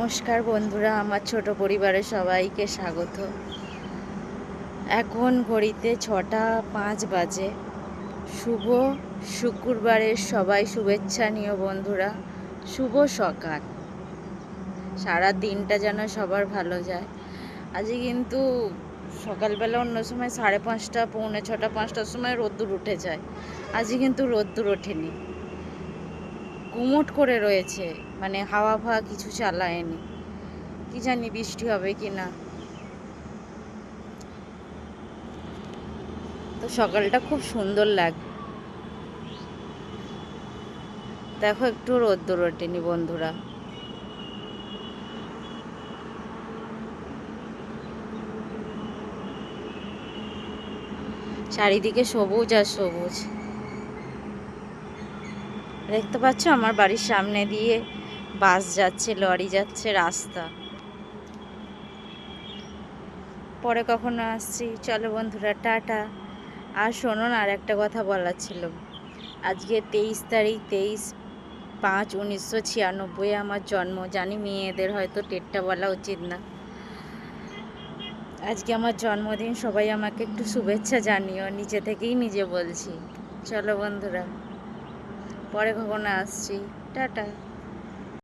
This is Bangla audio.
নমস্কার বন্ধুরা, আমার ছোট পরিবারের সবাইকে স্বাগত। এখন ঘড়িতে 6টা 5 বাজে। শুভ শুক্রবারের সবাই শুভেচ্ছা নিও বন্ধুরা। শুভ সকাল। সারা দিনটা যেন সবার ভালো যায়। আজকে কিন্তু সকালবেলা অন্য সময় 5:30 পৌনে 6টা 5টার সময় রোদ্দুর উঠে যায়। আজকে কিন্তু রোদ্দুর ওঠেনি, গুমোট করে রয়েছে, মানে হাওয়া ফাওয়া কিছু চালায়নি। কি জানি বৃষ্টি হবে কি না। তো সকালটা খুব সুন্দর লাগে। দেখো একটু রোদ্দুর ওঠেনি বন্ধুরা। চারিদিকে সবুজ আর সবুজ। দেখতে পাচ্ছ আমার বাড়ির সামনে দিয়ে বাস যাচ্ছে, লরি যাচ্ছে, রাস্তা। পরে কখনো আসছি। চলো বন্ধুরা, টাটা। আর শোনো না, আর একটা কথা বলার ছিল। আজকে 23 তারিখ, 23/5/1996 আমার জন্ম। জানি মেয়েদের হয়তো ডেটটা বলা উচিত না। আজকে আমার জন্মদিন, সবাই আমাকে একটু শুভেচ্ছা জানিও, নিজে থেকেই নিজে বলছি। চলো বন্ধুরা, পরে কখনো আসছি। টাটা।